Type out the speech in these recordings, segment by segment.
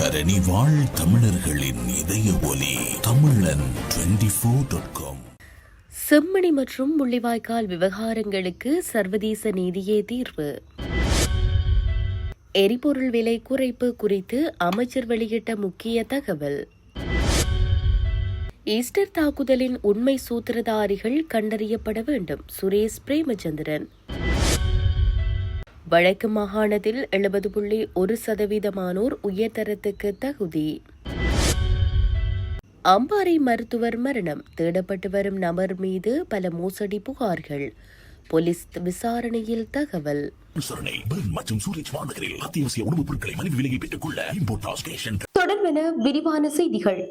தரணி வாழ் தமிழர்களின் இதய ஒலி தமிழன் 24.com. செம்மணி மற்றும் முள்ளிவாய்க்கால் விவகாரங்களுக்கு சர்வதேச நீதியே தீர்வு. எரிபொருள் விலை குறைப்பு குறித்து அமைச்சர் வெளியிட்ட முக்கிய தகவல். ஈஸ்டர் தாக்குதலின் உண்மை சூத்திரதாரிகள் கண்டறியப்பட வேண்டும். சுரேஷ் பிரேமச்சந்திரன். வடக்கு மாகாணத்தில் 70.1% உயர்தரத்துக்கு தகுதி. அம்பாறை மருத்துவர் மரணம். தேடப்பட்டு வரும் நபர் மீது பல மோசடி புகார்கள். போலீஸ் விசாரணையில் தகவல். தொடர்பென விரிவான செய்திகள்.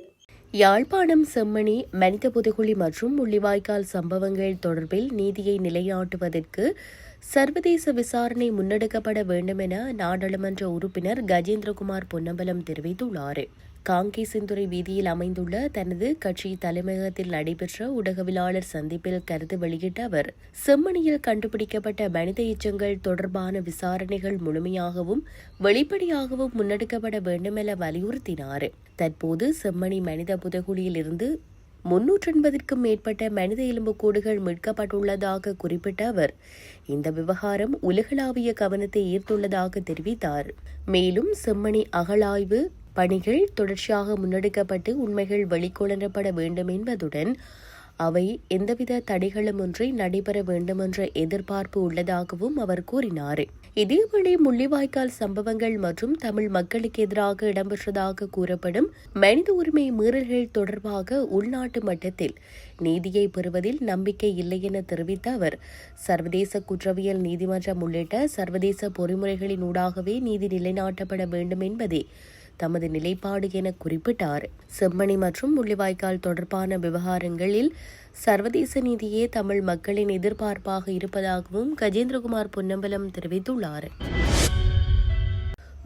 யாழ்ப்பாணம் செம்மணி மனித புதைகுழி மற்றும் முள்ளிவாய்க்கால் சம்பவங்கள் தொடர்பில் நீதியை நிலைநாட்டுவதற்கு சர்வதேச விசாரணை முன்னெடுக்கப்பட வேண்டும் என நாடாளுமன்ற உறுப்பினர் கஜேந்திரகுமார் பொன்னம்பலம் தெரிவித்துள்ளார். காங்கேசன்துறை வீதியில் அமைந்துள்ள தனது கட்சி தலைமையகத்தில் நடைபெற்ற ஊடகவியலாளர் சந்திப்பில் கருத்து வெளியிட்ட அவர், செம்மணியில் கண்டுபிடிக்கப்பட்ட மனித எச்சங்கள் தொடர்பான விசாரணைகள் முழுமையாகவும் வெளிப்படையாகவும் முன்னெடுக்கப்பட வேண்டும் என வலியுறுத்தினார். தற்போது செம்மணி மனித புதைகுழியில் இருந்து 380க்கும் மேற்பட்ட மனித எலும்புக்கூடுகள் மீட்கப்பட்டுள்ளதாக குறிப்பிட்ட அவர், இந்த விவகாரம் உலகளாவிய கவனத்தை ஈர்த்துள்ளதாக தெரிவித்தார். மேலும் செம்மணி அகழாய்வு பணிகள் தொடர்ச்சியாக முன்னெடுக்கப்பட்டு உண்மைகள் வெளிக்கொணரப்பட வேண்டும் என்பதுடன் அவை எந்தவித தடைகளுமின்றி நடைபெற வேண்டுமென்ற எதிர்பார்ப்பு உள்ளதாகவும் அவர் கூறினார். இதேவேளை முள்ளிவாய்க்கால் சம்பவங்கள் மற்றும் தமிழ் மக்களுக்கு எதிராக இடம்பெற்றதாக கூறப்படும் மனித உரிமை மீறல்கள் தொடர்பாக உள்நாட்டு மட்டத்தில் நீதியை பெறுவதில் நம்பிக்கை இல்லை என தெரிவித்த அவர், சர்வதேச குற்றவியல் நீதிமன்றம் உள்ளிட்ட சர்வதேச பொறிமுறைகளின் ஊடாகவே நீதி நிலைநாட்டப்பட வேண்டும் என்பதே தமது நிலைப்பாடு என குறிப்பிட்டார். செம்மணி மற்றும் முள்ளிவாய்க்கால் தொடர்பான விவகாரங்களில் சர்வதேச நீதியே தமிழ் மக்களின் எதிர்பார்ப்பாக இருப்பதாகவும் கஜேந்திரகுமார் பொன்னம்பலம் தெரிவித்துள்ளார்.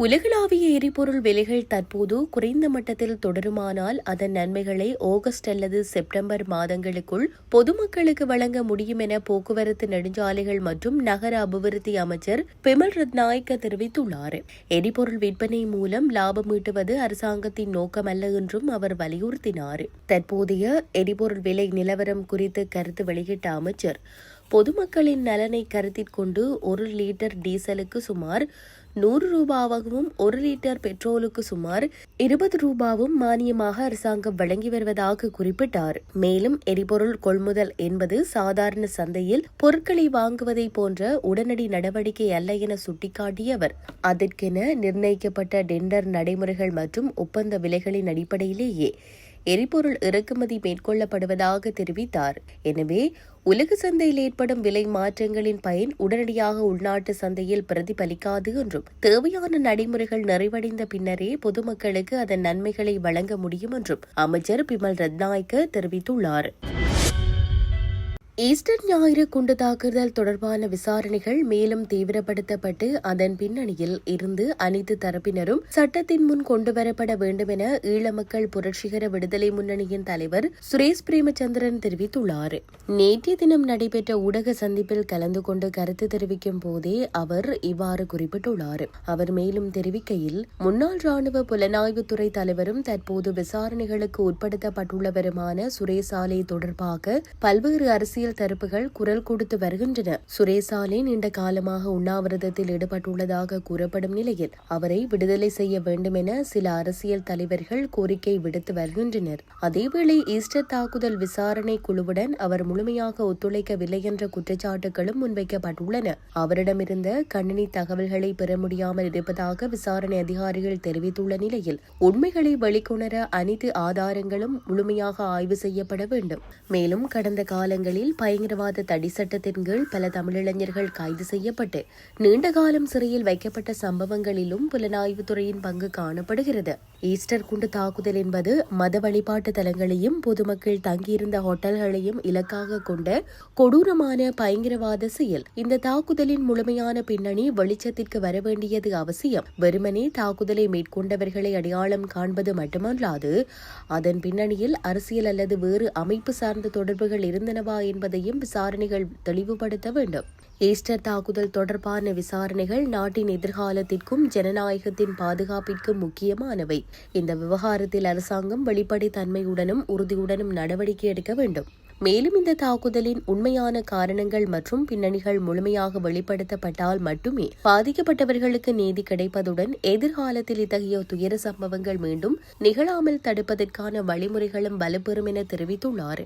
உலகளாவிய எரிபொருள் விலைகள் தற்போது குறைந்த மட்டத்தில் தொடருமானால் அதன் நன்மைகளை ஆகஸ்ட் அல்லது செப்டம்பர் மாதங்களுக்குள் பொதுமக்களுக்கு வழங்க முடியும் என போக்குவரத்து நெடுஞ்சாலைகள் மற்றும் நகர அபிவிருத்தி அமைச்சர் பிமல் ரத்நாயக்க தெரிவித்துள்ளார். எரிபொருள் விற்பனை மூலம் லாபம் ஈட்டுவது அரசாங்கத்தின் நோக்கமல்ல என்றும் அவர் வலியுறுத்தினார். தற்போதைய எரிபொருள் விலை நிலவரம் குறித்து கருத்து வெளியிட்ட அமைச்சர், பொதுமக்களின் நலனை கருத்தில் கொண்டு 1 லிட்டர் டீசலுக்கு சுமார் 100 ரூபாவாகவும் 1 லிட்டர் பெட்ரோலுக்கு சுமார் 20 ரூபாவும் மானியமாக அரசாங்கம் வழங்கி வருவதாக குறிப்பிட்டார். மேலும் எரிபொருள் கொள்முதல் என்பது சாதாரண சந்தையில் பொருட்களை வாங்குவதை போன்ற உடனடி நடவடிக்கை அல்ல என சுட்டிக்காட்டிய அவர், அதற்கென நிர்ணயிக்கப்பட்ட டெண்டர் நடைமுறைகள் மற்றும் ஒப்பந்த விலைகளின் அடிப்படையிலேயே எரிபொருள் இறக்குமதி மேற்கொள்ளப்படுவதாக தெரிவித்தார். எனவே உலக சந்தையில் ஏற்படும் விலை மாற்றங்களின் பயன் உடனடியாக உள்நாட்டு சந்தையில் பிரதிபலிக்காது என்றும் தேவையான நடைமுறைகள் நிறைவடைந்த பின்னரே பொதுமக்களுக்கு அதன் நன்மைகளை வழங்க முடியும் என்றும் அமைச்சர் பிமல் ரத்நாயக்க தெரிவித்துள்ளார். ஈஸ்டர் ஞாயிறு குண்டு தாக்குதல் தொடர்பான விசாரணைகள் மேலும் தீவிரப்படுத்தப்பட்டு அதன் பின்னணியில் இருந்து அனைத்து தரப்பினரும் சட்டத்தின் முன் கொண்டுவரப்பட வேண்டும் என ஈழ மக்கள் புரட்சிகர விடுதலை முன்னணியின் தலைவர் சுரேஷ் பிரேமச்சந்திரன் தெரிவித்துள்ளார். நேற்றைய தினம் நடைபெற்ற ஊடக சந்திப்பில் கலந்து கொண்டு கருத்து தெரிவிக்கும் போதே அவர் இவ்வாறு குறிப்பிட்டுள்ளார். அவர் மேலும் தெரிவிக்கையில், முன்னாள் ராணுவ புலனாய்வுத்துறை தலைவரும் தற்போது விசாரணைகளுக்கு உட்படுத்தப்பட்டுள்ளவருமான சுரேஷ் ஆலை தொடர்பாக பல்வேறு அரசியல் தரப்புகள் குரல் கொடுத்து வருகின்றன. சுரேசாலே நீண்ட காலமாக உண்ணாவிரதத்தில் ஈடுபட்டுள்ளதாக கூறப்படும் நிலையில் அவரை விடுதலை செய்ய வேண்டும் என சில அரசியல் தலைவர்கள் கோரிக்கை விடுத்து வருகின்றனர். அதேவேளை ஈஸ்டர் தாக்குதல் விசாரணை குழுவுடன் அவர் முழுமையாக ஒத்துழைக்கவில்லை என்ற குற்றச்சாட்டுகளும் முன்வைக்கப்பட்டுள்ளன. அவரிடமிருந்த கணினி தகவல்களை பெற முடியாமல் இருப்பதாக விசாரணை அதிகாரிகள் தெரிவித்துள்ள நிலையில் உண்மைகளை வெளிக்கொணர அனைத்து ஆதாரங்களும் முழுமையாக ஆய்வு செய்யப்பட வேண்டும். மேலும் கடந்த காலங்களில் பயங்கரவாத தடை சட்டத்தின் கீழ் பல தமிழிளைஞர்கள் கைது செய்யப்பட்டு நீண்ட காலம் சிறையில் வைக்கப்பட்ட சம்பவங்களிலும் புலனாய்வுத்துறையின் பங்கு காணப்படுகிறது. ஈஸ்டர் குண்டு தாக்குதல் என்பது மத வழிபாட்டு தலங்களையும் பொதுமக்கள் தங்கியிருந்த ஹோட்டல்களையும் இலக்காக கொண்ட கொடூரமான பயங்கரவாத செயல். இந்த தாக்குதலின் முழுமையான பின்னணி வெளிச்சத்திற்கு வரவேண்டியது அவசியம். வெறுமனே தாக்குதலை மேற்கொண்டவர்களை அடையாளம் காண்பது மட்டுமல்லாது அதன் பின்னணியில் அரசியல் அல்லது வேறு அமைப்பு சார்ந்த தொடர்புகள் இருந்தனவா என்பதையும் விசாரணைகள் தெளிவுபடுத்த வேண்டும். ஈஸ்டர் தாக்குதல் தொடர்பான விசாரணைகள் நாட்டின் எதிர்காலத்திற்கும் ஜனநாயகத்தின் பாதுகாப்பிற்கும் முக்கியமானவை. இந்த விவகாரத்தில் அரசாங்கம் வெளிப்படைத்தன்மையுடனும் உறுதியுடனும் நடவடிக்கை எடுக்க வேண்டும். மேலும் இந்த தாக்குதலின் உண்மையான காரணங்கள் மற்றும் பின்னணிகள் முழுமையாக வெளிப்படுத்தப்பட்டால் மட்டுமே பாதிக்கப்பட்டவர்களுக்கு நீதி கிடைப்பதுடன் எதிர்காலத்தில் இத்தகைய துயர சம்பவங்கள் மீண்டும் நிகழாமல் தடுப்பதற்கான வழிமுறைகளும் வலுப்பெறும் என தெரிவித்துள்ளார்.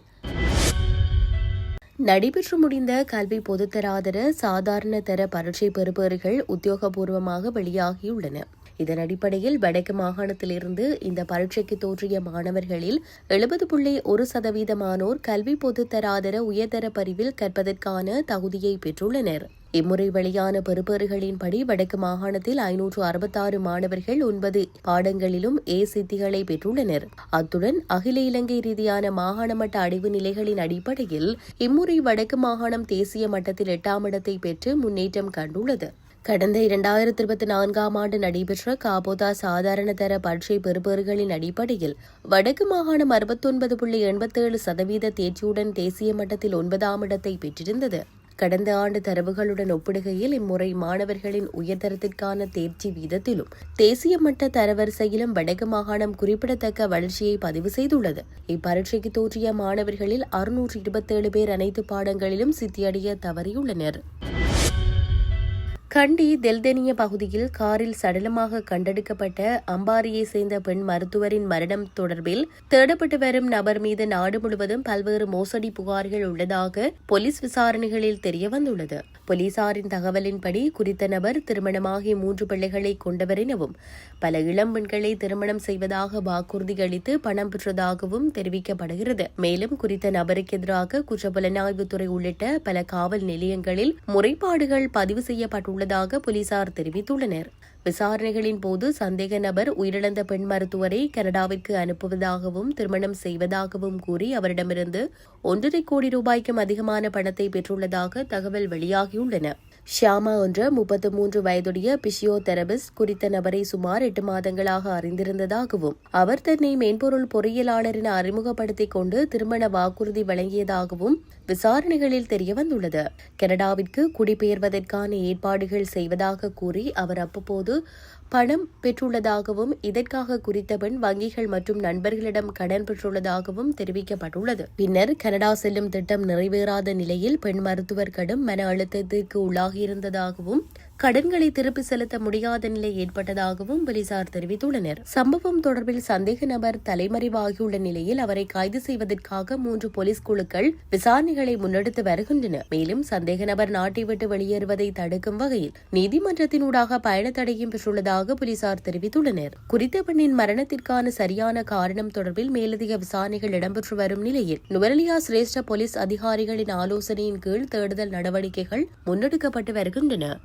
நடைபெற்று முடிந்த கல்வி பொதுத்தராதர சாதாரண தர பரீட்சை பெறுபவர்கள் உத்தியோகபூர்வமாக வெளியாகியுள்ளன. இதன் அடிப்படையில் வடக்கு மாகாணத்திலிருந்து இந்த பரீட்சைக்கு தோற்றிய மாணவர்களில் 70.1% கல்வி பொதுத்தராதர உயர்தர பிரிவில் கற்பதற்கான தகுதியை பெற்றுள்ளனர். இம்முறை வெளியான பெறுபேறுகளின்படி வடக்கு மாகாணத்தில் 566 மாணவர்கள் 9 பாடங்களிலும் சித்திகளை பெற்றுள்ளனர். அத்துடன் அகில இலங்கை ரீதியான மாகாண மட்ட அடைவு நிலைகளின் அடிப்படையில் இம்முறை வடக்கு மாகாணம் தேசிய மட்டத்தில் 8ஆம் இடத்தை பெற்று முன்னேற்றம் கண்டுள்ளது. கடந்த 2024ஆம் ஆண்டு நடைபெற்ற காபோதா சாதாரண தர பரீட்சை பெறுபேறுகளின் அடிப்படையில் வடக்கு மாகாணம் 69.87% தேர்ச்சியுடன் தேசிய மட்டத்தில் 9ஆம் இடத்தை பெற்றிருந்தது. கடந்த ஆண்டு தரவுகளுடன் ஒப்பிடுகையில் இம்முறை மாணவர்களின் உயர்தரத்திற்கான தேர்ச்சி வீதத்திலும் தேசிய மட்ட தரவரிசையிலும் வடக்கு மாகாணம் குறிப்பிடத்தக்க வளர்ச்சியை பதிவு செய்துள்ளது. இப்பரீட்சைக்கு தோற்றிய மாணவர்களில் 627 பேர் அனைத்து பாடங்களிலும் சித்தியடைய தவறியுள்ளனர். கண்டி தெல்தெனிய பகுதியில் காரில் சடலமாக கண்டெடுக்கப்பட்ட அம்பாரியை சேர்ந்த பெண் மருத்துவரின் மரணம் தொடர்பில் தேடப்பட்டு வரும் நபர் மீது நாடு முழுவதும் பல்வேறு மோசடி புகார்கள் உள்ளதாக போலீஸ் விசாரணைகளில் தெரியவந்துள்ளது. போலீசாரின் தகவலின்படி குறித்த நபர் திருமணமாகி 3 பிள்ளைகளை கொண்டவர் எனவும் பல இளம் பெண்களை திருமணம் செய்வதாக வாக்குறுதி அளித்து பணம் பெற்றதாகவும் தெரிவிக்கப்படுகிறது. மேலும் குறித்த நபருக்கு எதிராக குற்றப்புலனாய்வுத்துறை உள்ளிட்ட பல காவல் நிலையங்களில் முறைப்பாடுகள் பதிவு செய்யப்பட்டுள்ளதாக போலீசார் தெரிவித்துள்ளனர். விசாரணைகளின் போது சந்தேக நபர் உயிரிழந்த பெண் மருத்துவரை கனடாவிற்கு அனுப்புவதாகவும் திருமணம் செய்வதாகவும் கூறி அவரிடமிருந்து 1.5 கோடி ரூபாய்க்கும் அதிகமான பணத்தை பெற்றுள்ளதாக தகவல் வெளியாகியுள்ளன. ஷியாமா என்ற 33 வயதுடைய பிசியோதெரபிஸ்ட் குறித்த நபரை சுமார் 8 மாதங்களாக அறிந்திருந்ததாகவும் அவர் தன்னை மென்பொருள் பொறியியலாளர் என அறிமுகப்படுத்திக் கொண்டு திருமண வாக்குறுதி வழங்கியதாகவும் விசாரணைகளில் தெரியவந்துள்ளது. கனடாவிற்கு குடிபெயர்வதற்கான ஏற்பாடுகள் செய்வதாக கூறி அவர் அப்போது பணம் பெற்றுள்ளதாகவும் இதற்காக குறித்த பெண் வங்கிகள் மற்றும் நண்பர்களிடம் கடன் பெற்றுள்ளதாகவும் தெரிவிக்கப்பட்டுள்ளது. பின்னர் கனடா செல்லும் திட்டம் நிறைவேறாத நிலையில் பெண் மருத்துவர் கடும் மன அழுத்தத்திற்கு உள்ளாகியிருந்ததாகவும் கடன்களை திருப்பி செலுத்த முடியாத நிலை ஏற்பட்டதாகவும் போலீசார் தெரிவித்துள்ளனர். சம்பவம் தொடர்பில் சந்தேக நபர் தலைமறைவாகியுள்ள நிலையில் அவரை கைது செய்வதற்காக 3 போலீஸ் குழுக்கள் விசாரணைகளை முன்னெடுத்து வருகின்றன. மேலும் சந்தேக நபர் நாட்டை விட்டு வெளியேறுவதை தடுக்கும் வகையில் நீதிமன்றத்தினூடாக பயண தடையும் பெற்றுள்ளதாக போலீசார் தெரிவித்துள்ளனர். குறித்த பெண்ணின் மரணத்திற்கான சரியான காரணம் தொடர்பில் மேலதிக விசாரணைகள் இடம்பெற்று வரும் நிலையில் நுவரெலியா சிரேஷ்ட போலீஸ் அதிகாரிகளின் ஆலோசனையின் கீழ் தேடுதல் நடவடிக்கைகள் முன்னெடுக்கப்பட்டு வருகின்றன.